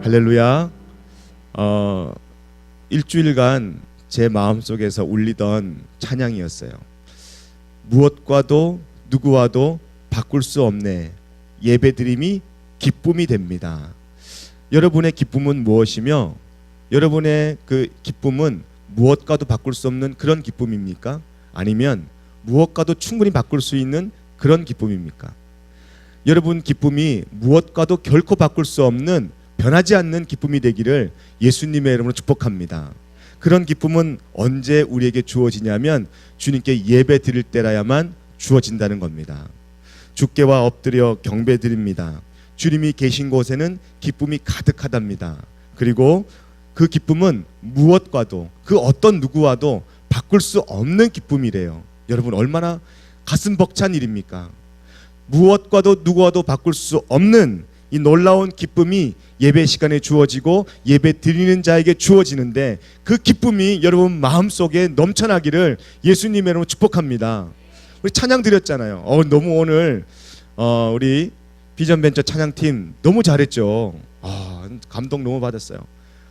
할렐루야. 일주일간 제 마음속에서 울리던 찬양이었어요. 무엇과도 누구와도 바꿀 수 없네. 예배드림이 기쁨이 됩니다. 여러분의 기쁨은 무엇이며 여러분의 그 기쁨은 무엇과도 바꿀 수 없는 그런 기쁨입니까? 아니면 무엇과도 충분히 바꿀 수 있는 그런 기쁨입니까? 여러분 기쁨이 무엇과도 결코 바꿀 수 없는 변하지 않는 기쁨이 되기를 예수님의 이름으로 축복합니다. 그런 기쁨은 언제 우리에게 주어지냐면 주님께 예배 드릴 때라야만 주어진다는 겁니다. 주께와 엎드려 경배 드립니다. 주님이 계신 곳에는 기쁨이 가득하답니다. 그리고 그 기쁨은 무엇과도 그 어떤 누구와도 바꿀 수 없는 기쁨이래요. 여러분 얼마나 가슴 벅찬 일입니까? 무엇과도 누구와도 바꿀 수 없는 이 놀라운 기쁨이 예배 시간에 주어지고 예배 드리는 자에게 주어지는데 그 기쁨이 여러분 마음속에 넘쳐나기를 예수님의 이름으로 축복합니다. 우리 찬양 드렸잖아요. 너무 오늘 우리 비전벤처 찬양팀 너무 잘했죠. 감동 너무 받았어요.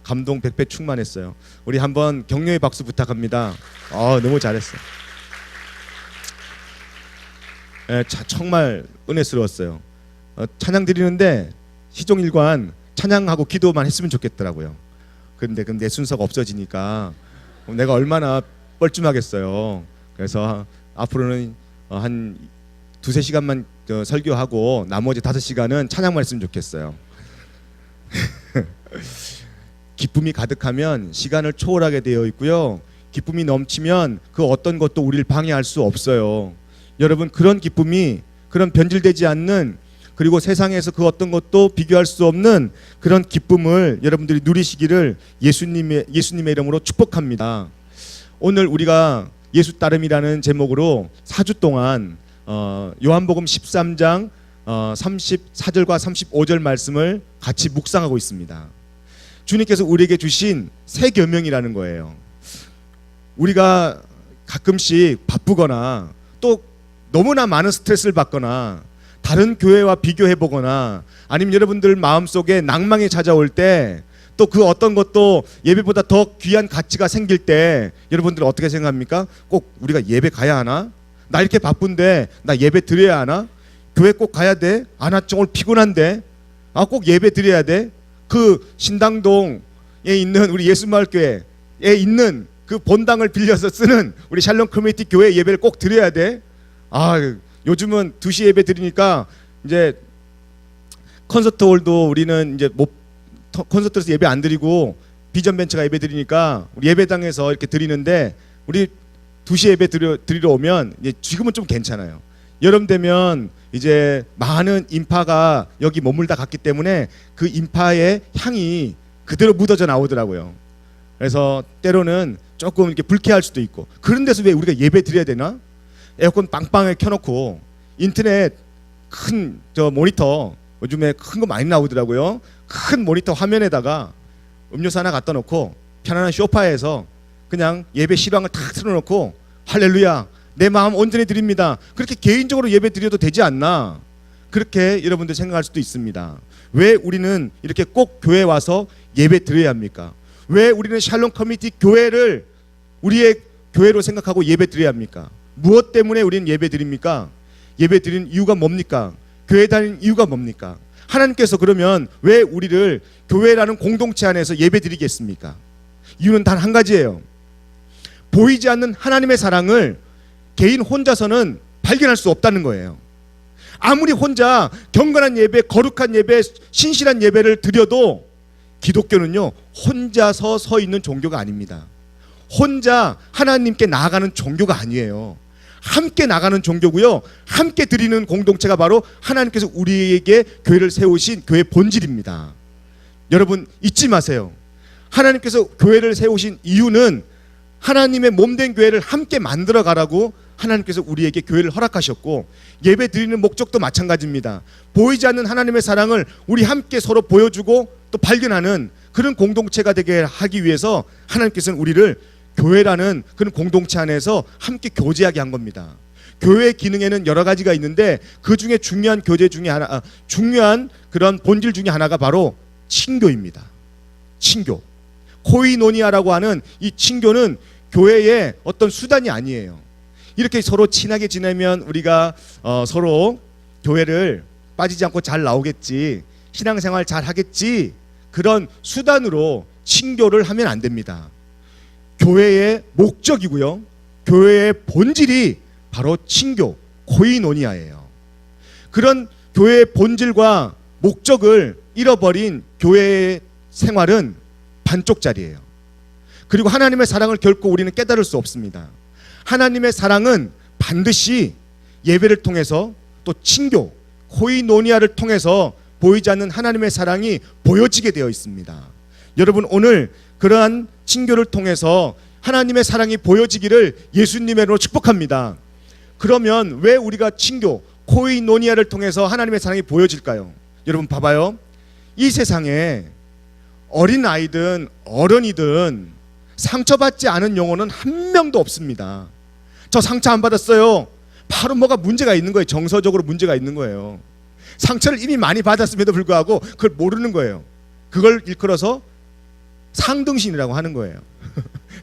감동 100배 충만했어요. 우리 한번 격려의 박수 부탁합니다. 너무 잘했어요. 정말 은혜스러웠어요. 찬양 드리는데 시종일관 찬양하고 기도만 했으면 좋겠더라고요. 근데 순서가 없어지니까 내가 얼마나 뻘쭘하겠어요. 그래서 앞으로는 한 2-3시간만 설교하고 나머지 5시간은 찬양만 했으면 좋겠어요. 기쁨이 가득하면 시간을 초월하게 되어 있고요. 기쁨이 넘치면 그 어떤 것도 우리를 방해할 수 없어요. 여러분 그런 기쁨이 그런 변질되지 않는 그리고 세상에서 그 어떤 것도 비교할 수 없는 그런 기쁨을 여러분들이 누리시기를 예수님의 이름으로 축복합니다. 오늘 우리가 예수 따름이라는 제목으로 4주 동안 요한복음 13장 34절과 35절 말씀을 같이 묵상하고 있습니다. 주님께서 우리에게 주신 새 계명이라는 거예요. 우리가 가끔씩 바쁘거나 또 너무나 많은 스트레스를 받거나 다른 교회와 비교해보거나 아니면 여러분들 마음속에 낭망이 찾아올 때 또 그 어떤 것도 예배보다 더 귀한 가치가 생길 때 여러분들 어떻게 생각합니까? 꼭 우리가 예배 가야 하나? 나 이렇게 바쁜데 나 예배 드려야 하나? 교회 꼭 가야 돼? 나 오늘 피곤한데? 꼭 예배 드려야 돼? 그 신당동에 있는 우리 예수마을교회에 있는 그 본당을 빌려서 쓰는 우리 샬롬 커뮤니티 교회 예배를 꼭 드려야 돼? 요즘은 2시 예배 드리니까 이제 콘서트홀도 우리는 이제 콘서트에서 예배 안 드리고 비전벤처가 예배 드리니까 우리 예배당에서 이렇게 드리는데 우리 2시 예배 드리러 오면 이제 지금은 좀 괜찮아요. 여름 되면 이제 많은 인파가 여기 머물다 갔기 때문에 그 인파의 향이 그대로 묻어져 나오더라고요. 그래서 때로는 조금 이렇게 불쾌할 수도 있고 그런 데서 왜 우리가 예배 드려야 되나? 에어컨 빵빵하게 켜놓고 인터넷 큰 모니터 요즘에 큰 거 많이 나오더라고요. 큰 모니터 화면에다가 음료수 하나 갖다 놓고 편안한 소파에서 그냥 예배 실황을 탁 틀어놓고 할렐루야 내 마음 온전히 드립니다. 그렇게 개인적으로 예배 드려도 되지 않나? 그렇게 여러분들 생각할 수도 있습니다. 왜 우리는 이렇게 꼭 교회에 와서 예배 드려야 합니까? 왜 우리는 샬롬 커뮤니티 교회를 우리의 교회로 생각하고 예배 드려야 합니까? 무엇 때문에 우리는 예배 드립니까? 예배 드리는 이유가 뭡니까? 교회 다니는 이유가 뭡니까? 하나님께서 그러면 왜 우리를 교회라는 공동체 안에서 예배 드리겠습니까? 이유는 단 한 가지예요. 보이지 않는 하나님의 사랑을 개인 혼자서는 발견할 수 없다는 거예요. 아무리 혼자 경건한 예배, 거룩한 예배, 신실한 예배를 드려도 기독교는요 혼자서 서 있는 종교가 아닙니다. 혼자 하나님께 나아가는 종교가 아니에요. 함께 나가는 종교고요. 함께 드리는 공동체가 바로 하나님께서 우리에게 교회를 세우신 교회의 본질입니다. 여러분 잊지 마세요. 하나님께서 교회를 세우신 이유는 하나님의 몸된 교회를 함께 만들어 가라고 하나님께서 우리에게 교회를 허락하셨고 예배 드리는 목적도 마찬가지입니다. 보이지 않는 하나님의 사랑을 우리 함께 서로 보여주고 또 발견하는 그런 공동체가 되게 하기 위해서 하나님께서는 우리를 교회라는 그런 공동체 안에서 함께 교제하게 한 겁니다. 교회의 기능에는 여러 가지가 있는데 그 중에 중요한 교제 중에 하나, 중요한 그런 본질 중에 하나가 바로 친교입니다. 친교. 코이노니아라고 하는 이 친교는 교회의 어떤 수단이 아니에요. 이렇게 서로 친하게 지내면 우리가 서로 교회를 빠지지 않고 잘 나오겠지, 신앙생활 잘 하겠지, 그런 수단으로 친교를 하면 안 됩니다. 교회의 목적이고요, 교회의 본질이 바로 친교, 코이노니아예요. 그런 교회의 본질과 목적을 잃어버린 교회의 생활은 반쪽짜리예요. 그리고 하나님의 사랑을 결코 우리는 깨달을 수 없습니다. 하나님의 사랑은 반드시 예배를 통해서, 또 친교, 코이노니아를 통해서 보이지 않는 하나님의 사랑이 보여지게 되어 있습니다. 여러분, 오늘 그러한 친교를 통해서 하나님의 사랑이 보여지기를 예수님의 이름으로 축복합니다. 그러면 왜 우리가 친교, 코이노니아를 통해서 하나님의 사랑이 보여질까요? 여러분 봐봐요. 이 세상에 어린 아이든 어른이든 상처받지 않은 영혼은 한 명도 없습니다. 저 상처 안 받았어요. 바로 뭐가 문제가 있는 거예요. 정서적으로 문제가 있는 거예요. 상처를 이미 많이 받았음에도 불구하고 그걸 모르는 거예요. 그걸 일컬어서 상등신이라고 하는 거예요.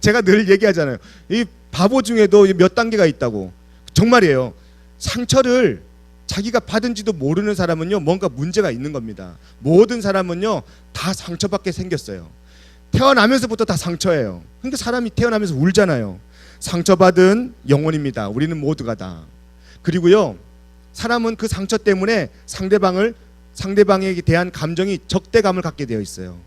제가 늘 얘기하잖아요. 이 바보 중에도 몇 단계가 있다고. 정말이에요. 상처를 자기가 받은지도 모르는 사람은요, 뭔가 문제가 있는 겁니다. 모든 사람은요 다 상처받게 생겼어요. 태어나면서부터 다 상처예요. 그러니까 사람이 태어나면서 울잖아요. 상처받은 영혼입니다. 우리는 모두가 다. 그리고요, 사람은 그 상처 때문에 상대방에게 대한 감정이 적대감을 갖게 되어 있어요.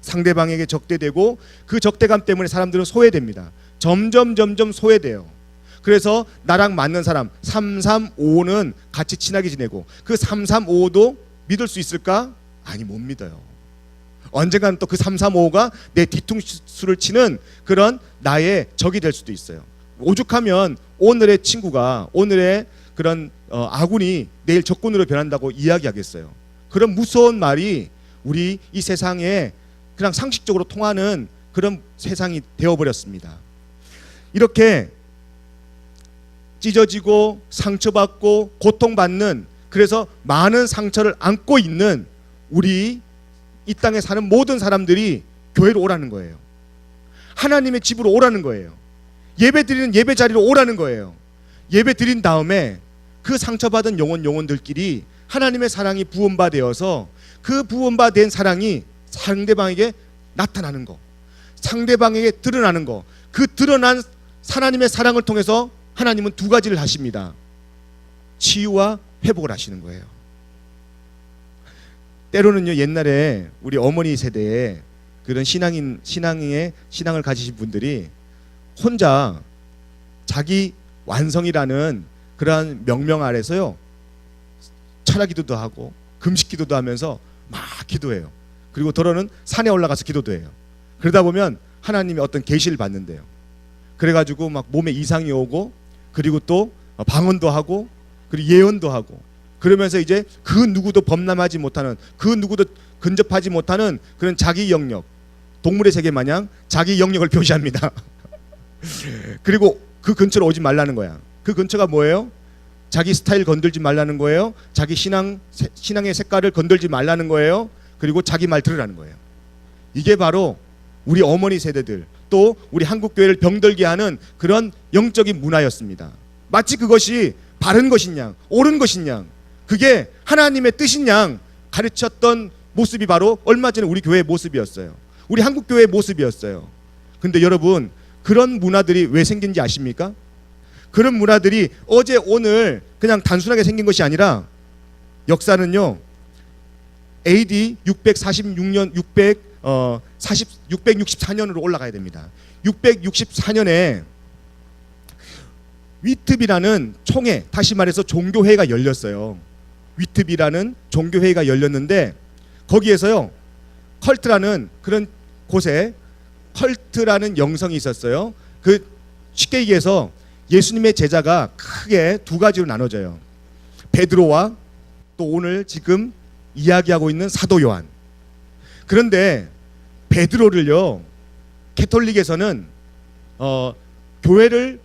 상대방에게 적대되고 그 적대감 때문에 사람들은 소외됩니다. 점점 소외돼요. 그래서 나랑 맞는 사람 335는 같이 친하게 지내고, 그 335도 믿을 수 있을까? 아니, 못 믿어요. 언젠가는 또 그 335가 내 뒤통수를 치는 그런 나의 적이 될 수도 있어요. 오죽하면 오늘의 친구가, 오늘의 그런 아군이 내일 적군으로 변한다고 이야기하겠어요. 그런 무서운 말이 우리 이 세상에 그냥 상식적으로 통하는 그런 세상이 되어버렸습니다. 이렇게 찢어지고 상처받고 고통받는, 그래서 많은 상처를 안고 있는 우리 이 땅에 사는 모든 사람들이 교회로 오라는 거예요. 하나님의 집으로 오라는 거예요. 예배 드리는 예배 자리로 오라는 거예요. 예배 드린 다음에 그 상처받은 영혼들끼리 하나님의 사랑이 부음바되어서 그 부음바된 사랑이 상대방에게 나타나는 거, 상대방에게 드러나는 거, 그 드러난 하나님의 사랑을 통해서 하나님은 두 가지를 하십니다. 치유와 회복을 하시는 거예요. 때로는요, 옛날에 우리 어머니 세대에 그런 신앙을 가지신 분들이 혼자 자기 완성이라는 그러한 명명 아래서요, 철야기도도 하고 금식기도도 하면서 막 기도해요. 그리고 더러는 산에 올라가서 기도도 해요. 그러다 보면 하나님이 어떤 계시를 받는데요. 그래가지고 막 몸에 이상이 오고, 그리고 또 방언도 하고, 그리고 예언도 하고, 그러면서 이제 그 누구도 범람하지 못하는, 그 누구도 근접하지 못하는 그런 자기 영역, 동물의 세계 마냥 자기 영역을 표시합니다. 그리고 그 근처로 오지 말라는 거야. 그 근처가 뭐예요? 자기 스타일 건들지 말라는 거예요. 자기 신앙의 색깔을 건들지 말라는 거예요. 그리고 자기 말 들으라는 거예요. 이게 바로 우리 어머니 세대들, 또 우리 한국교회를 병들게 하는 그런 영적인 문화였습니다. 마치 그것이 바른 것이냐, 옳은 것이냐, 그게 하나님의 뜻이냐 가르쳤던 모습이 바로 얼마 전에 우리 교회의 모습이었어요. 우리 한국교회의 모습이었어요. 근데 여러분, 그런 문화들이 왜 생긴지 아십니까? 그런 문화들이 어제 오늘 그냥 단순하게 생긴 것이 아니라 역사는요, AD 646년 664년으로 올라가야 됩니다. 664년에 위트비라는 총회, 다시 말해서 종교회의가 열렸어요. 위트비라는 종교회의가 열렸는데, 거기에서요, 컬트라는 그런 곳에 컬트라는 영성이 있었어요. 그 쉽게 얘기해서 예수님의 제자가 크게 두 가지로 나눠져요. 베드로와 또 오늘 지금 이야기하고 있는 사도 요한. 그런데 베드로를요, 캐톨릭에서는 교회를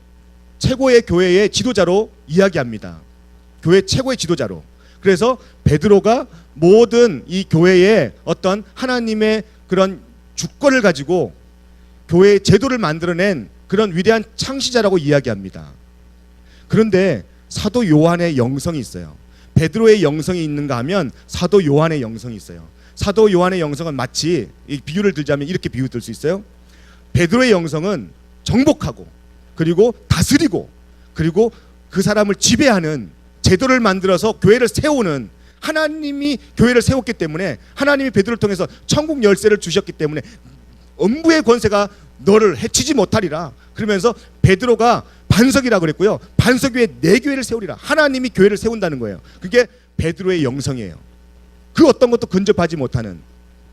최고의 교회의 지도자로 이야기합니다. 교회 최고의 지도자로. 그래서 베드로가 모든 이 교회의 어떤 하나님의 그런 주권을 가지고 교회의 제도를 만들어낸 그런 위대한 창시자라고 이야기합니다. 그런데 사도 요한의 영성이 있어요. 베드로의 영성이 있는가 하면 사도 요한의 영성이 있어요. 사도 요한의 영성은 마치, 이 비유를 들자면 이렇게 비유 들 수 있어요. 베드로의 영성은 정복하고 그리고 다스리고 그리고 그 사람을 지배하는 제도를 만들어서 교회를 세우는, 하나님이 교회를 세웠기 때문에, 하나님이 베드로를 통해서 천국 열쇠를 주셨기 때문에 음부의 권세가 너를 해치지 못하리라. 그러면서 베드로가 반석이라 그랬고요. 반석 위에 내 교회를 세우리라. 하나님이 교회를 세운다는 거예요. 그게 베드로의 영성이에요. 그 어떤 것도 근접하지 못하는,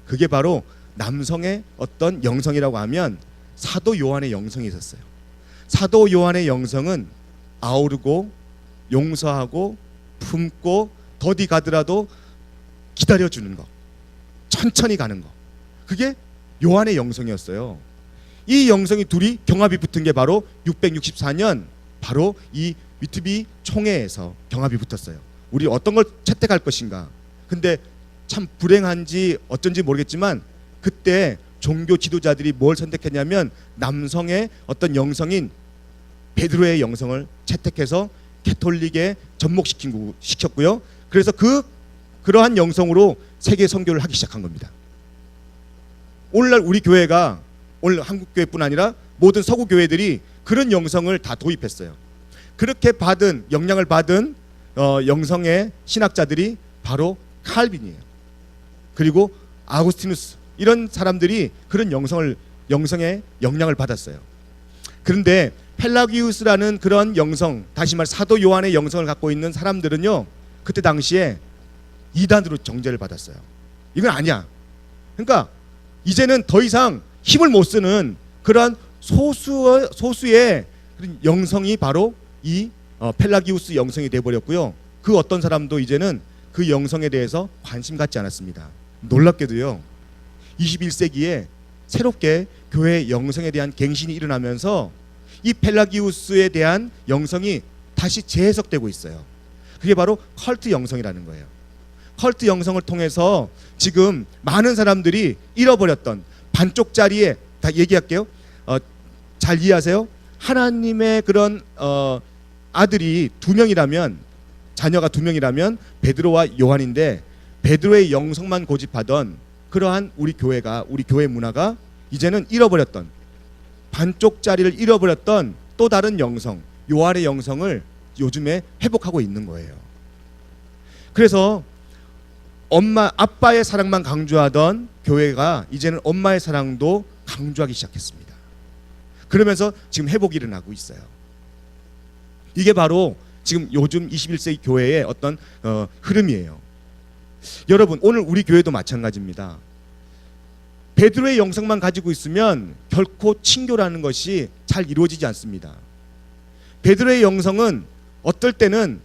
그게 바로 남성의 어떤 영성이라고 하면 사도 요한의 영성이 있었어요. 사도 요한의 영성은 아우르고 용서하고 품고 더디 가더라도 기다려주는 거, 천천히 가는 거, 그게 요한의 영성이었어요. 이 영성이 둘이 경합이 붙은 게 바로 664년 바로 이 위트비 총회에서 경합이 붙었어요. 우리 어떤 걸 채택할 것인가. 근데 참 불행한지 어쩐지 모르겠지만 그때 종교 지도자들이 뭘 선택했냐면 남성의 어떤 영성인 베드로의 영성을 채택해서 캐톨릭에 접목시켰고요. 그래서 그러한 영성으로 세계 선교를 하기 시작한 겁니다. 오늘날 우리 교회가, 오늘 한국 교회뿐 아니라 모든 서구 교회들이 그런 영성을 다 도입했어요. 그렇게 받은, 영향을 받은 영성의 신학자들이 바로 칼빈이에요. 그리고 아구스티누스, 이런 사람들이 그런 영성의 영향을 받았어요. 그런데 펠라기우스라는 그런 영성, 다시 말 사도 요한의 영성을 갖고 있는 사람들은요, 그때 당시에 이단으로 정죄를 받았어요. 이건 아니야. 그러니까 이제는 더 이상 힘을 못 쓰는 그런 소수의 그런 영성이 바로 이 펠라기우스 영성이 돼버렸고요. 그 어떤 사람도 이제는 그 영성에 대해서 관심 갖지 않았습니다. 놀랍게도요, 21세기에 새롭게 교회의 영성에 대한 갱신이 일어나면서 이 펠라기우스에 대한 영성이 다시 재해석되고 있어요. 그게 바로 컬트 영성이라는 거예요. 컬트 영성을 통해서 지금 많은 사람들이 잃어버렸던, 반쪽짜리에, 다 얘기할게요. 잘 이해하세요. 하나님의 그런 아들이 2명이라면, 자녀가 2명이라면 베드로와 요한인데, 베드로의 영성만 고집하던 그러한 우리 교회가, 우리 교회 문화가 이제는 잃어버렸던, 반쪽짜리를 잃어버렸던 또 다른 영성, 요한의 영성을 요즘에 회복하고 있는 거예요. 그래서 아빠의 사랑만 강조하던 교회가 이제는 엄마의 사랑도 강조하기 시작했습니다. 그러면서 지금 회복이 일어나고 있어요. 이게 바로 지금 요즘 21세기 교회의 어떤 흐름이에요. 여러분, 오늘 우리 교회도 마찬가지입니다. 베드로의 영성만 가지고 있으면 결코 친교라는 것이 잘 이루어지지 않습니다. 베드로의 영성은 어떨 때는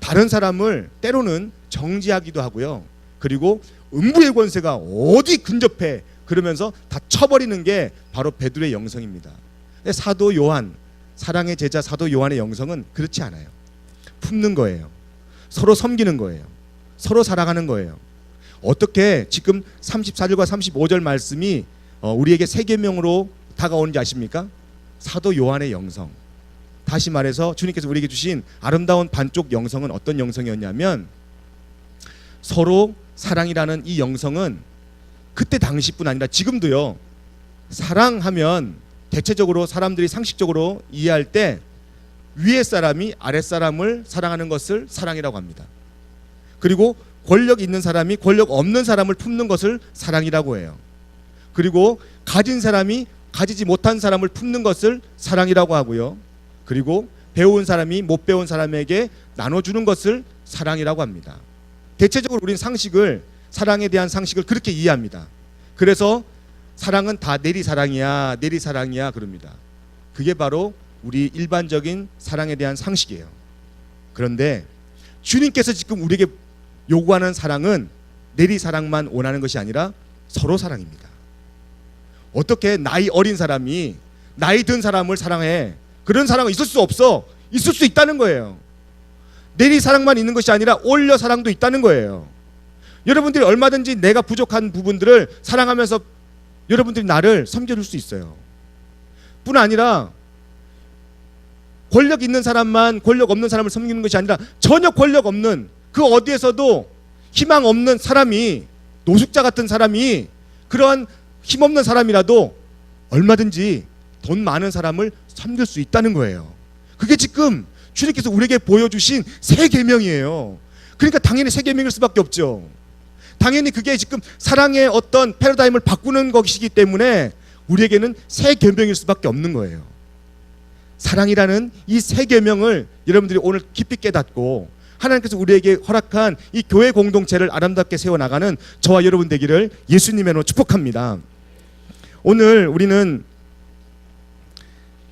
다른 사람을 때로는 정죄하기도 하고요. 그리고 음부의 권세가 어디 근접해 그러면서 다 쳐버리는 게 바로 베드로의 영성입니다. 근데 사도 요한, 사랑의 제자 사도 요한의 영성은 그렇지 않아요. 품는 거예요. 서로 섬기는 거예요. 서로 사랑하는 거예요. 어떻게 지금 34절과 35절 말씀이 우리에게 세 계명으로 다가오는지 아십니까? 사도 요한의 영성. 다시 말해서 주님께서 우리에게 주신 아름다운 반쪽 영성은 어떤 영성이었냐면, 서로 사랑이라는 이 영성은 그때 당시뿐 아니라 지금도요, 사랑하면 대체적으로 사람들이 상식적으로 이해할 때 위에 사람이 아랫 사람을 사랑하는 것을 사랑이라고 합니다. 그리고 권력 있는 사람이 권력 없는 사람을 품는 것을 사랑이라고 해요. 그리고 가진 사람이 가지지 못한 사람을 품는 것을 사랑이라고 하고요. 그리고 배운 사람이 못 배운 사람에게 나눠주는 것을 사랑이라고 합니다. 대체적으로 우리는 사랑에 대한 상식을 그렇게 이해합니다. 그래서 사랑은 다 내리사랑이야, 내리사랑이야 그럽니다. 그게 바로 우리 일반적인 사랑에 대한 상식이에요. 그런데 주님께서 지금 우리에게 요구하는 사랑은 내리사랑만 원하는 것이 아니라 서로 사랑입니다. 어떻게 나이 어린 사람이 나이 든 사람을 사랑해? 그런 사랑은 있을 수 없어. 있을 수 있다는 거예요. 내리 사랑만 있는 것이 아니라 올려 사랑도 있다는 거예요. 여러분들이 얼마든지 내가 부족한 부분들을 사랑하면서 여러분들이 나를 섬겨줄 수 있어요. 뿐 아니라 권력 있는 사람만 권력 없는 사람을 섬기는 것이 아니라 전혀 권력 없는 그 어디에서도 희망 없는 사람이, 노숙자 같은 사람이, 그러한 힘없는 사람이라도 얼마든지 돈 많은 사람을 섬길 수 있다는 거예요. 그게 지금 주님께서 우리에게 보여주신 새 계명이에요. 그러니까 당연히 새 계명일 수밖에 없죠. 당연히 그게 지금 사랑의 어떤 패러다임을 바꾸는 것이기 때문에 우리에게는 새 계명일 수밖에 없는 거예요. 사랑이라는 이 새 계명을 여러분들이 오늘 깊이 깨닫고 하나님께서 우리에게 허락한 이 교회 공동체를 아름답게 세워나가는 저와 여러분 되기를 예수님의 이름으로 축복합니다. 오늘 우리는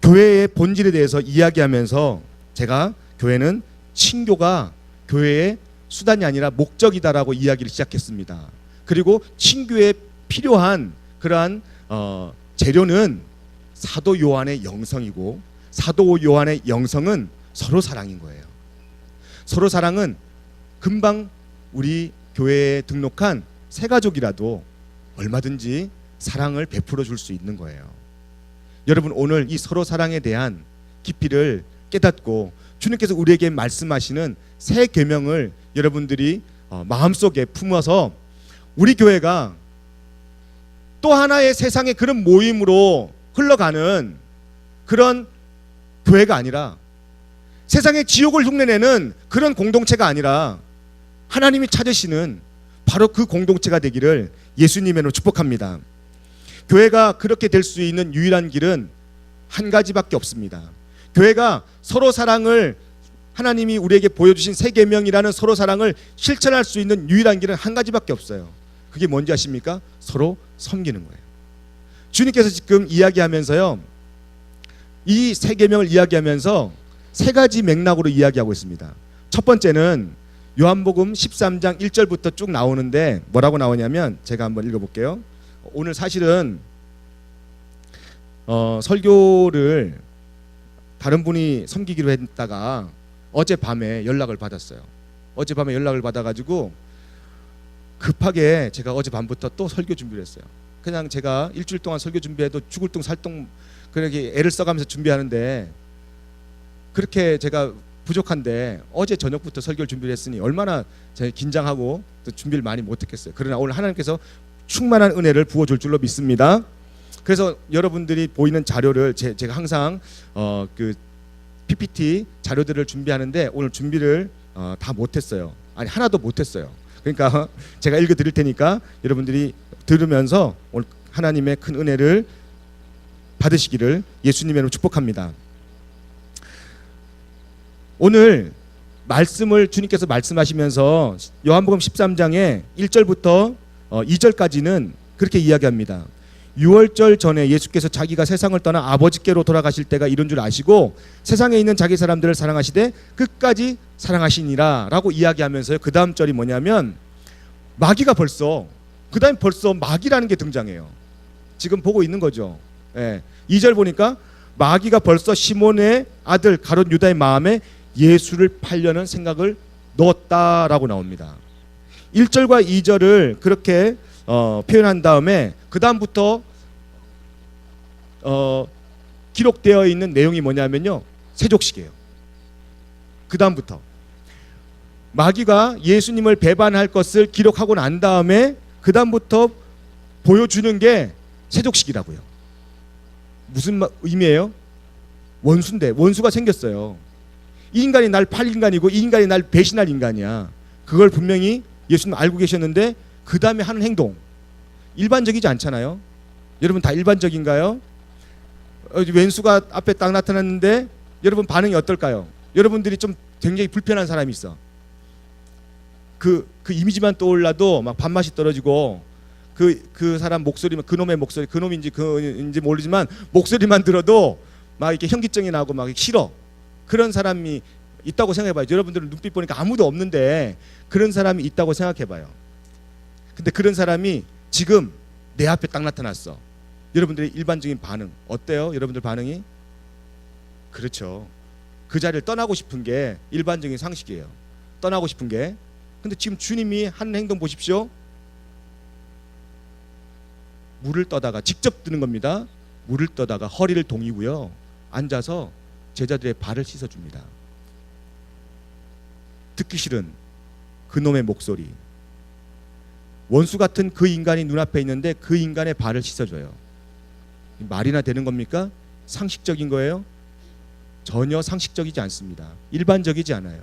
교회의 본질에 대해서 이야기하면서 제가 교회는 친교가 교회의 수단이 아니라 목적이다라고 이야기를 시작했습니다. 그리고 친교에 필요한 그러한 재료는 사도 요한의 영성이고, 사도 요한의 영성은 서로 사랑인 거예요. 서로 사랑은 금방 우리 교회에 등록한 새가족이라도 얼마든지 사랑을 베풀어 줄 수 있는 거예요. 여러분, 오늘 이 서로 사랑에 대한 깊이를 깨닫고 주님께서 우리에게 말씀하시는 새 계명을 여러분들이 마음속에 품어서 우리 교회가 또 하나의 세상의 그런 모임으로 흘러가는 그런 교회가 아니라, 세상의 지옥을 흉내내는 그런 공동체가 아니라 하나님이 찾으시는 바로 그 공동체가 되기를 예수님의 이름으로 축복합니다. 교회가 그렇게 될 수 있는 유일한 길은 한 가지밖에 없습니다. 교회가 서로 사랑을, 하나님이 우리에게 보여주신 새 계명이라는 서로 사랑을 실천할 수 있는 유일한 길은 한 가지밖에 없어요. 그게 뭔지 아십니까? 서로 섬기는 거예요. 주님께서 지금 이야기하면서요, 이 새 계명을 이야기하면서 세 가지 맥락으로 이야기하고 있습니다. 첫 번째는 요한복음 13장 1절부터 쭉 나오는데 뭐라고 나오냐면, 제가 한번 읽어볼게요. 오늘 사실은 설교를 다른 분이 섬기기로 했다가 어젯밤에 연락을 받았어요. 어젯밤에 연락을 받아가지고 급하게 제가 어젯밤부터 또 설교 준비를 했어요. 그냥 제가 일주일 동안 설교 준비해도 죽을 둥 살둥 그렇게 애를 써가면서 준비하는데, 그렇게 제가 부족한데 어제 저녁부터 설교를 준비를 했으니 얼마나 제가 긴장하고 또 준비를 많이 못했겠어요. 그러나 오늘 하나님께서 충만한 은혜를 부어줄 줄로 믿습니다. 그래서 여러분들이 보이는 자료를 제가 항상 그 PPT 자료들을 준비하는데 오늘 준비를 다 못했어요. 아니, 하나도 못했어요. 그러니까 제가 읽어드릴 테니까 여러분들이 들으면서 오늘 하나님의 큰 은혜를 받으시기를 예수님의 이름으로 축복합니다. 오늘 말씀을 주님께서 말씀하시면서 요한복음 13장에 1절부터 2절까지는 그렇게 이야기합니다. 6월절 전에 예수께서 자기가 세상을 떠나 아버지께로 돌아가실 때가 이른 줄 아시고 세상에 있는 자기 사람들을 사랑하시되 끝까지 사랑하시니라 라고 이야기하면서요, 그 다음 절이 뭐냐면 마귀가 벌써, 그 다음에 벌써 마귀라는 게 등장해요. 지금 보고 있는 거죠. 2절 보니까 마귀가 벌써 시몬의 아들 가룟 유다의 마음에 예수를 팔려는 생각을 넣었다라고 나옵니다. 1절과 2절을 그렇게 표현한 다음에 그 다음부터 기록되어 있는 내용이 뭐냐면요, 세족식이에요. 그 다음부터 마귀가 예수님을 배반할 것을 기록하고 난 다음에 그 다음부터 보여주는 게 세족식이라고요. 무슨 의미예요? 원수인데, 원수가 생겼어요. 이 인간이 날 팔 인간이고 이 인간이 날 배신할 인간이야. 그걸 분명히 예수님 알고 계셨는데 그 다음에 하는 행동 일반적이지 않잖아요. 여러분 다 일반적인가요? 왼수가 앞에 딱 나타났는데 여러분 반응이 어떨까요? 여러분들이 좀 굉장히 불편한 사람이 있어. 그 이미지만 떠올라도 막 밥맛이 떨어지고 그 사람 목소리만, 그놈의 목소리, 그놈인지 그인지 모르지만 목소리만 들어도 막 이렇게 현기증이 나고 막 싫어. 그런 사람이 있다고 생각해봐요. 여러분들은 눈빛 보니까 아무도 없는데 그런 사람이 있다고 생각해봐요. 근데 그런 사람이 지금 내 앞에 딱 나타났어. 여러분들의 일반적인 반응 어때요? 여러분들 반응이? 그렇죠. 그 자리를 떠나고 싶은 게 일반적인 상식이에요. 떠나고 싶은 게. 근데 지금 주님이 하는 행동 보십시오. 물을 떠다가 직접 드는 겁니다. 물을 떠다가 허리를 동이고요. 앉아서 제자들의 발을 씻어줍니다. 듣기 싫은 그놈의 목소리. 원수 같은 그 인간이 눈앞에 있는데 그 인간의 발을 씻어줘요. 말이나 되는 겁니까? 상식적인 거예요? 전혀 상식적이지 않습니다. 일반적이지 않아요.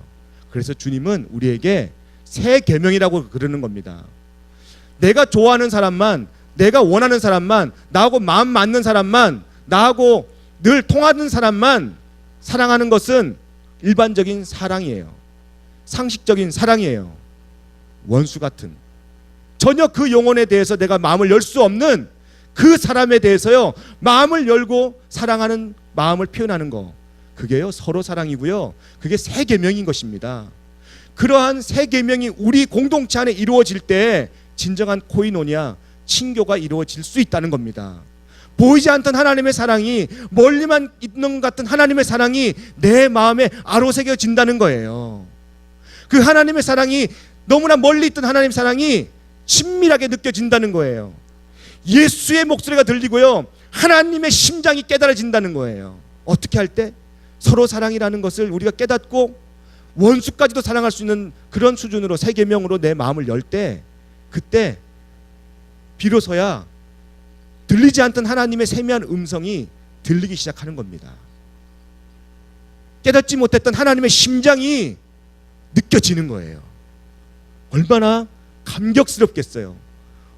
그래서 주님은 우리에게 새 계명이라고 그러는 겁니다. 내가 좋아하는 사람만, 내가 원하는 사람만, 나하고 마음 맞는 사람만, 나하고 늘 통하는 사람만 사랑하는 것은 일반적인 사랑이에요. 상식적인 사랑이에요. 원수 같은, 전혀 그 영혼에 대해서 내가 마음을 열 수 없는 그 사람에 대해서요, 마음을 열고 사랑하는 마음을 표현하는 거, 그게요 서로 사랑이고요. 그게 새 계명인 것입니다. 그러한 새 계명이 우리 공동체 안에 이루어질 때 진정한 코이노니아, 친교가 이루어질 수 있다는 겁니다. 보이지 않던 하나님의 사랑이, 멀리만 있는 것 같은 하나님의 사랑이 내 마음에 아로새겨진다는 거예요. 그 하나님의 사랑이, 너무나 멀리 있던 하나님의 사랑이 친밀하게 느껴진다는 거예요. 예수의 목소리가 들리고요, 하나님의 심장이 깨달아진다는 거예요. 어떻게 할 때? 서로 사랑이라는 것을 우리가 깨닫고 원수까지도 사랑할 수 있는 그런 수준으로, 새 계명으로 내 마음을 열 때, 그때 비로소야 들리지 않던 하나님의 세미한 음성이 들리기 시작하는 겁니다. 깨닫지 못했던 하나님의 심장이 느껴지는 거예요. 얼마나 감격스럽겠어요.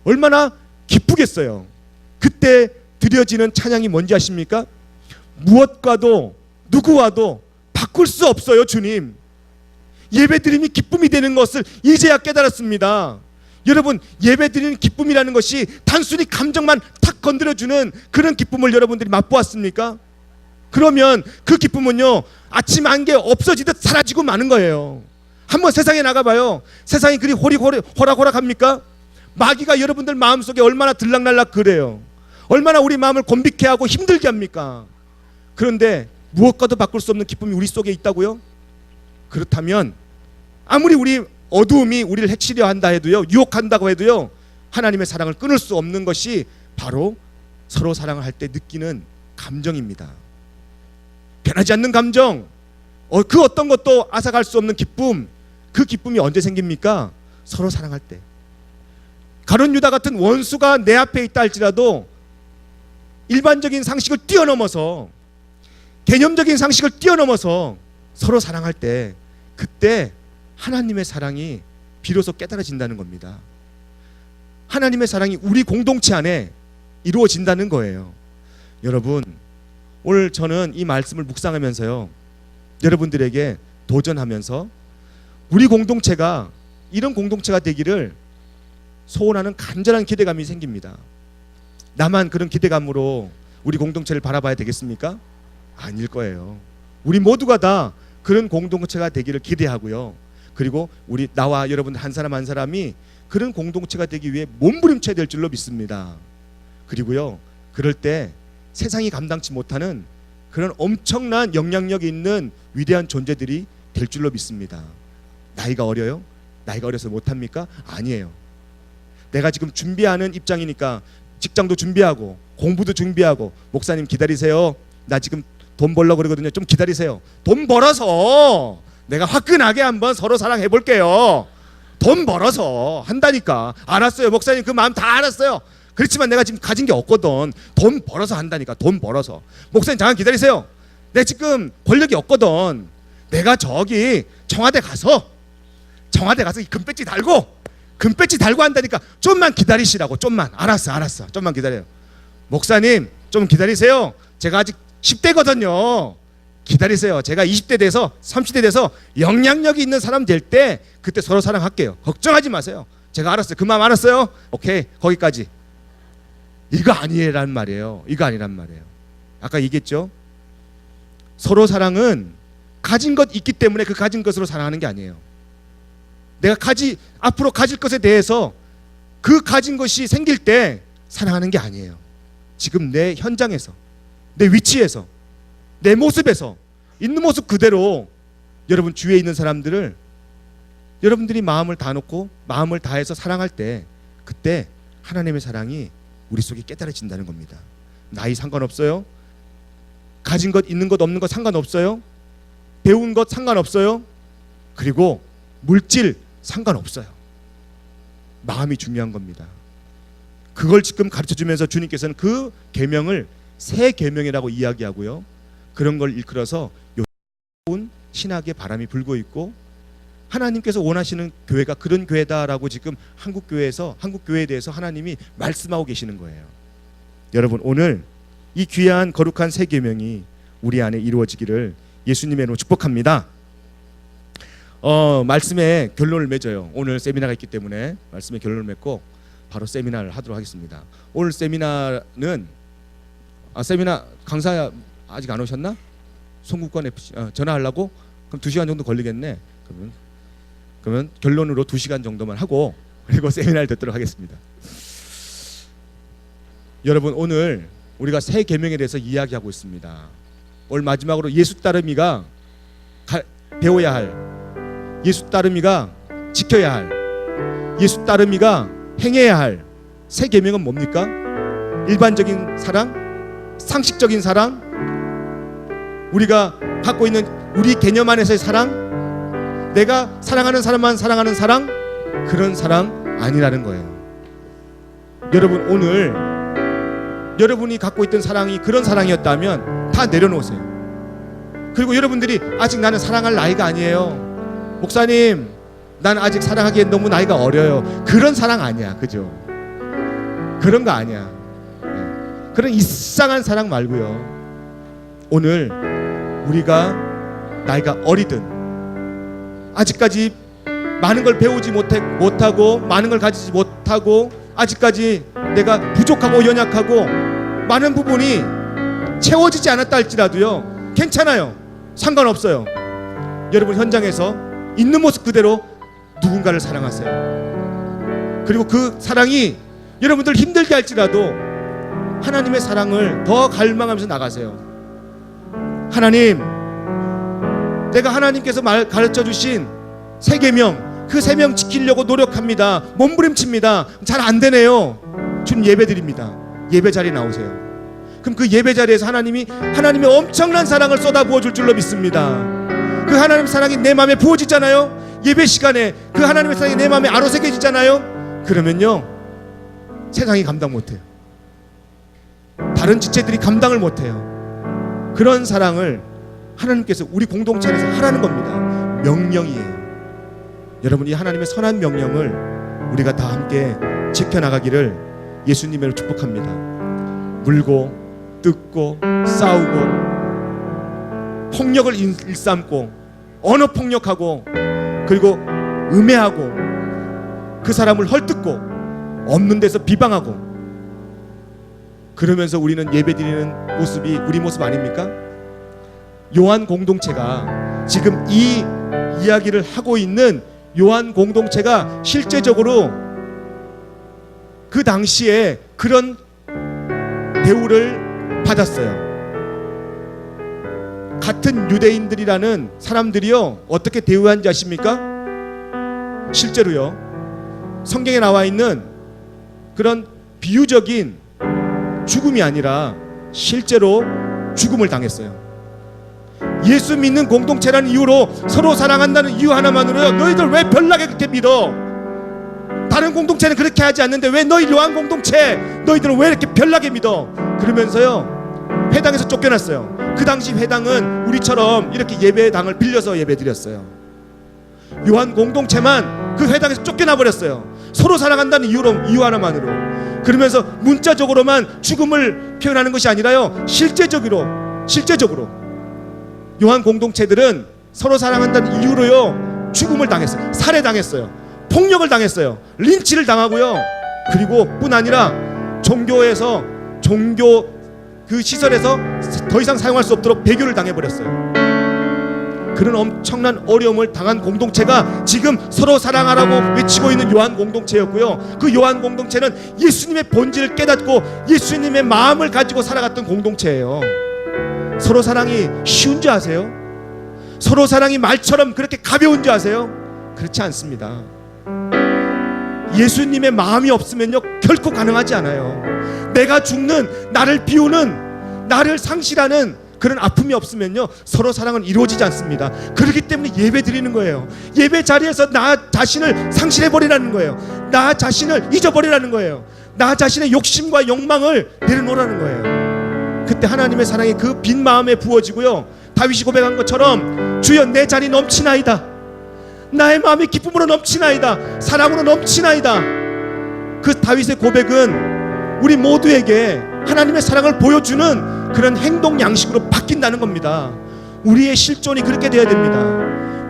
얼마나 기쁘겠어요. 그때 드려지는 찬양이 뭔지 아십니까? 무엇과도 누구와도 바꿀 수 없어요. 주님, 예배드림이 기쁨이 되는 것을 이제야 깨달았습니다. 여러분, 예배드리는 기쁨이라는 것이 단순히 감정만 탁 건드려주는 그런 기쁨을 여러분들이 맛보았습니까? 그러면 그 기쁨은요, 아침 안개 없어지듯 사라지고 마는 거예요. 한번 세상에 나가봐요. 세상이 그리 호락호락합니까? 마귀가 여러분들 마음속에 얼마나 들락날락 그래요. 얼마나 우리 마음을 곤비케 하고 힘들게 합니까? 그런데 무엇과도 바꿀 수 없는 기쁨이 우리 속에 있다고요? 그렇다면 아무리 우리 어두움이 우리를 해치려 한다 해도요, 유혹한다고 해도요, 하나님의 사랑을 끊을 수 없는 것이 바로 서로 사랑을 할 때 느끼는 감정입니다. 변하지 않는 감정, 그 어떤 것도 앗아갈 수 없는 기쁨. 그 기쁨이 언제 생깁니까? 서로 사랑할 때. 가룟 유다 같은 원수가 내 앞에 있다 할지라도 일반적인 상식을 뛰어넘어서, 개념적인 상식을 뛰어넘어서 서로 사랑할 때, 그때 하나님의 사랑이 비로소 깨달아진다는 겁니다. 하나님의 사랑이 우리 공동체 안에 이루어진다는 거예요. 여러분, 오늘 저는 이 말씀을 묵상하면서요, 여러분들에게 도전하면서 우리 공동체가 이런 공동체가 되기를 소원하는 간절한 기대감이 생깁니다. 나만 그런 기대감으로 우리 공동체를 바라봐야 되겠습니까? 아닐 거예요. 우리 모두가 다 그런 공동체가 되기를 기대하고요, 그리고 나와 여러분 한 사람 한 사람이 그런 공동체가 되기 위해 몸부림쳐야 될 줄로 믿습니다. 그리고요, 그럴 때 세상이 감당치 못하는 그런 엄청난 영향력이 있는 위대한 존재들이 될 줄로 믿습니다. 나이가 어려요? 나이가 어려서 못합니까? 아니에요. 내가 지금 준비하는 입장이니까 직장도 준비하고 공부도 준비하고, 목사님 기다리세요, 나 지금 돈 벌려고 그러거든요, 좀 기다리세요. 돈 벌어서 내가 화끈하게 한번 서로 사랑해 볼게요. 돈 벌어서 한다니까. 알았어요 목사님, 그 마음 다 알았어요. 그렇지만 내가 지금 가진 게 없거든. 돈 벌어서 한다니까. 돈 벌어서. 목사님 잠깐 기다리세요. 내 지금 권력이 없거든. 내가 저기 청와대 가서 이 금배지 달고 한다니까. 좀만 기다리시라고. 좀만. 알았어. 좀만 기다려요. 목사님 좀 기다리세요. 제가 아직 10대거든요. 기다리세요. 제가 20대 돼서 30대 돼서 영향력이 있는 사람 될 때 그때 서로 사랑할게요. 걱정하지 마세요. 제가 알았어요. 그 마음 알았어요. 오케이, 거기까지. 이거 아니란 말이에요. 아까 얘기했죠. 서로 사랑은 가진 것 있기 때문에 그 가진 것으로 사랑하는 게 아니에요. 내가 앞으로 가질 것에 대해서 그 가진 것이 생길 때 사랑하는 게 아니에요. 지금 내 현장에서, 내 위치에서, 내 모습에서 있는 모습 그대로 여러분 주위에 있는 사람들을 여러분들이 마음을 다 놓고 마음을 다해서 사랑할 때 그때 하나님의 사랑이 우리 속에 깨달아진다는 겁니다. 나이 상관없어요. 가진 것 있는 것 없는 것 상관없어요. 배운 것 상관없어요. 그리고 물질 상관없어요. 마음이 중요한 겁니다. 그걸 지금 가르쳐주면서 주님께서는 그 계명을 새 계명이라고 이야기하고요. 그런 걸 일컬어서 요즘 신학의 바람이 불고 있고 하나님께서 원하시는 교회가 그런 교회다라고 지금 한국 교회에 대해서 하나님이 말씀하고 계시는 거예요. 여러분 오늘 이 귀한 거룩한 새 계명이 우리 안에 이루어지기를 예수님의 이름으로 축복합니다. 말씀의 결론을 맺어요. 오늘 세미나가 있기 때문에 말씀의 결론을 맺고 바로 세미나를 하도록 하겠습니다. 오늘 세미나는 세미나 강사 아직 안 오셨나? 송국관 FC 전화하려고? 그럼 2시간 정도 걸리겠네. 그러면 결론으로 2시간 정도만 하고 그리고 세미나를 듣도록 하겠습니다. 여러분 오늘 우리가 새 계명에 대해서 이야기하고 있습니다. 오늘 마지막으로 예수 따르미가 배워야 할, 예수 따르미가 지켜야 할, 예수 따르미가 행해야 할 새 계명은 뭡니까? 일반적인 사랑, 상식적인 사랑, 우리가 갖고 있는 우리 개념 안에서의 사랑, 내가 사랑하는 사람만 사랑하는 사랑, 그런 사랑 아니라는 거예요. 여러분 오늘 여러분이 갖고 있던 사랑이 그런 사랑이었다면 다 내려놓으세요. 그리고 여러분들이 아직 나는 사랑할 나이가 아니에요. 목사님, 난 아직 사랑하기엔 너무 나이가 어려요. 그런 사랑 아니야. 그죠? 그런 거 아니야. 그런 이상한 사랑 말고요. 오늘 우리가 나이가 어리든 아직까지 많은 걸 배우지 못하고 많은 걸 가지지 못하고 아직까지 내가 부족하고 연약하고 많은 부분이 채워지지 않았다 할지라도요 괜찮아요. 상관없어요. 여러분 현장에서 있는 모습 그대로 누군가를 사랑하세요. 그리고 그 사랑이 여러분들 힘들게 할지라도 하나님의 사랑을 더 갈망하면서 나가세요. 하나님, 내가 하나님께서 가르쳐 주신 새 계명, 그 새 명 지키려고 노력합니다. 몸부림칩니다. 잘 안 되네요. 주님 예배드립니다. 예배 자리에 나오세요. 그럼 그 예배 자리에서 하나님의 엄청난 사랑을 쏟아부어 줄 줄로 믿습니다. 그 하나님의 사랑이 내 마음에 부어지잖아요. 예배 시간에 그 하나님의 사랑이 내 마음에 아로새겨지잖아요. 그러면요 세상이 감당 못해요. 다른 지체들이 감당을 못해요. 그런 사랑을 하나님께서 우리 공동체 안에서 하라는 겁니다. 명령이에요. 여러분 이 하나님의 선한 명령을 우리가 다 함께 지켜나가기를 예수님으로 축복합니다. 물고 뜯고 싸우고 폭력을 일삼고 언어 폭력하고 그리고 음해하고 그 사람을 헐뜯고 없는 데서 비방하고 그러면서 우리는 예배드리는 모습이 우리 모습 아닙니까? 요한 공동체가 지금 이 이야기를 하고 있는 요한 공동체가 실제적으로 그 당시에 그런 대우를 받았어요. 같은 유대인들이라는 사람들이요 어떻게 대우한지 아십니까? 실제로요 성경에 나와 있는 그런 비유적인 죽음이 아니라 실제로 죽음을 당했어요. 예수 믿는 공동체라는 이유로 서로 사랑한다는 이유 하나만으로요 너희들 왜 별나게 그렇게 믿어? 다른 공동체는 그렇게 하지 않는데 왜 너희 요한 공동체 너희들은 왜 이렇게 별나게 믿어? 그러면서요 회당에서 쫓겨났어요. 그 당시 회당은 우리처럼 이렇게 예배당을 빌려서 예배드렸어요. 요한 공동체만 그 회당에서 쫓겨나 버렸어요. 서로 사랑한다는 이유 하나만으로. 그러면서 문자적으로만 죽음을 표현하는 것이 아니라요 실제적으로 요한 공동체들은 서로 사랑한다는 이유로요 죽음을 당했어요. 살해당했어요. 폭력을 당했어요. 린치를 당하고요. 그리고 뿐 아니라 종교 그 시설에서 더 이상 사용할 수 없도록 배교를 당해버렸어요. 그런 엄청난 어려움을 당한 공동체가 지금 서로 사랑하라고 외치고 있는 요한 공동체였고요. 그 요한 공동체는 예수님의 본질을 깨닫고 예수님의 마음을 가지고 살아갔던 공동체예요. 서로 사랑이 쉬운 줄 아세요? 서로 사랑이 말처럼 그렇게 가벼운 줄 아세요? 그렇지 않습니다. 예수님의 마음이 없으면요 결코 가능하지 않아요. 내가 죽는, 나를 비우는, 나를 상실하는 그런 아픔이 없으면요 서로 사랑은 이루어지지 않습니다. 그렇기 때문에 예배 드리는 거예요. 예배 자리에서 나 자신을 상실해버리라는 거예요. 나 자신을 잊어버리라는 거예요. 나 자신의 욕심과 욕망을 내려놓으라는 거예요. 그때 하나님의 사랑이 그 빈 마음에 부어지고요, 다윗이 고백한 것처럼 주여 내 잔이 넘치나이다, 나의 마음이 기쁨으로 넘치나이다, 사랑으로 넘치나이다. 그 다윗의 고백은 우리 모두에게 하나님의 사랑을 보여주는 그런 행동 양식으로 바뀐다는 겁니다. 우리의 실존이 그렇게 되어야 됩니다.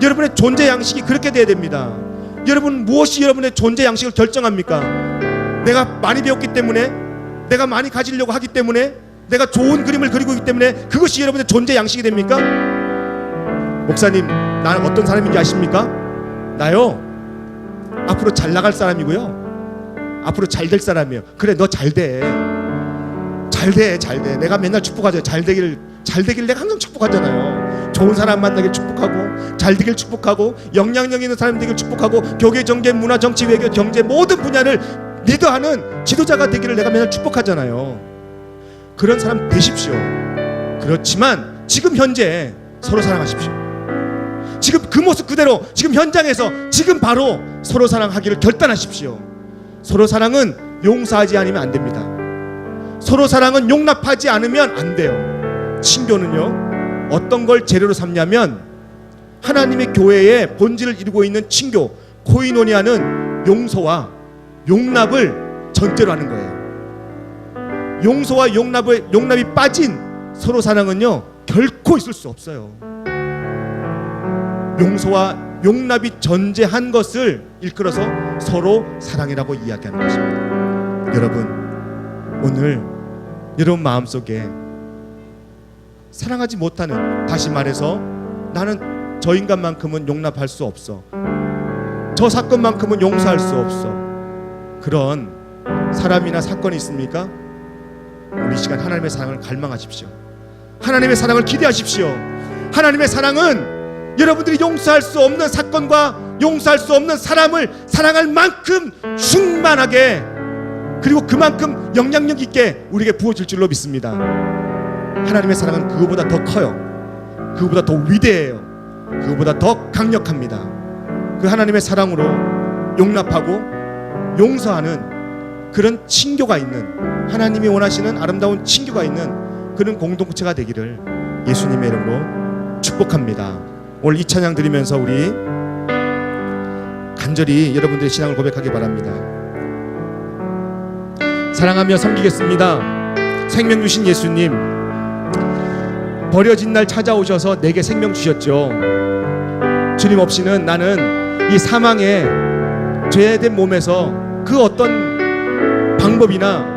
여러분의 존재 양식이 그렇게 되어야 됩니다. 여러분, 무엇이 여러분의 존재 양식을 결정합니까? 내가 많이 배웠기 때문에, 내가 많이 가지려고 하기 때문에, 내가 좋은 그림을 그리고 있기 때문에 그것이 여러분의 존재 양식이 됩니까? 목사님, 나는 어떤 사람인지 아십니까? 나요, 앞으로 잘 나갈 사람이고요, 앞으로 잘 될 사람이에요. 그래, 너 잘 돼, 잘 돼, 잘 돼. 내가 맨날 축복하죠. 잘 되길 내가 항상 축복하잖아요. 좋은 사람 만나길 축복하고, 잘 되길 축복하고, 영향력 있는 사람 되길 축복하고, 교계, 정계, 문화, 정치, 외교, 경제 모든 분야를 리더하는 지도자가 되기를 내가 맨날 축복하잖아요. 그런 사람 되십시오. 그렇지만 지금 현재 서로 사랑하십시오. 지금 그 모습 그대로 지금 현장에서 지금 바로 서로 사랑하기를 결단하십시오. 서로 사랑은 용서하지 않으면 안 됩니다. 서로 사랑은 용납하지 않으면 안 돼요. 친교는요, 어떤 걸 재료로 삼냐면 하나님의 교회의 본질을 이루고 있는 친교, 코이노니아는 용서와 용납을 전제로 하는 거예요. 용서와 용납이 빠진 서로 사랑은요 결코 있을 수 없어요. 용서와 용납이 전제한 것을 일컬어서 서로 사랑이라고 이야기하는 것입니다. 여러분, 오늘 여러분 마음속에 사랑하지 못하는, 다시 말해서 나는 저 인간만큼은 용납할 수 없어, 저 사건만큼은 용서할 수 없어, 그런 사람이나 사건이 있습니까? 우리 시간 하나님의 사랑을 갈망하십시오. 하나님의 사랑을 기대하십시오. 하나님의 사랑은 여러분들이 용서할 수 없는 사건과 용서할 수 없는 사람을 사랑할 만큼 충만하게, 그리고 그만큼 영향력 있게 우리에게 부어질 줄로 믿습니다. 하나님의 사랑은 그거보다 더 커요. 그거보다 더 위대해요. 그거보다 더 강력합니다. 그 하나님의 사랑으로 용납하고 용서하는 그런 친교가 있는, 하나님이 원하시는 아름다운 친교가 있는 그런 공동체가 되기를 예수님의 이름으로 축복합니다. 오늘 이 찬양 드리면서 우리 간절히 여러분들의 신앙을 고백하기 바랍니다. 사랑하며 섬기겠습니다. 생명 주신 예수님, 버려진 날 찾아오셔서 내게 생명 주셨죠. 주님 없이는 나는 이 사망의 죄된 몸에서 그 어떤 방법이나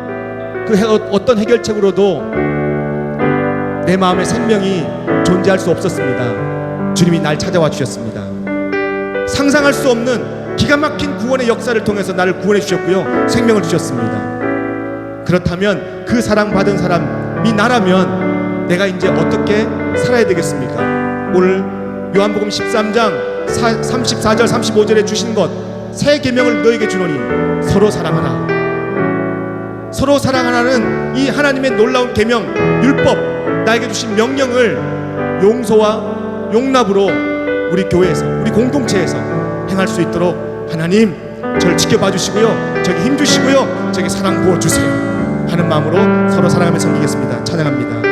그 어떤 해결책으로도 내 마음의 생명이 존재할 수 없었습니다. 주님이 날 찾아와 주셨습니다. 상상할 수 없는 기가 막힌 구원의 역사를 통해서 나를 구원해 주셨고요, 생명을 주셨습니다. 그렇다면 그 사랑받은 사람이 나라면 내가 이제 어떻게 살아야 되겠습니까? 오늘 요한복음 13장 34절 35절에 주신 것, 새 계명을 너에게 주노니 서로 사랑하라. 서로 사랑하라는 이 하나님의 놀라운 계명, 율법, 나에게 주신 명령을 용서와 용납으로 우리 교회에서, 우리 공동체에서 행할 수 있도록 하나님 저를 지켜봐 주시고요, 저에게 힘 주시고요, 저에게 사랑 부어 주세요 하는 마음으로 서로 사랑하며 섬기겠습니다. 찬양합니다.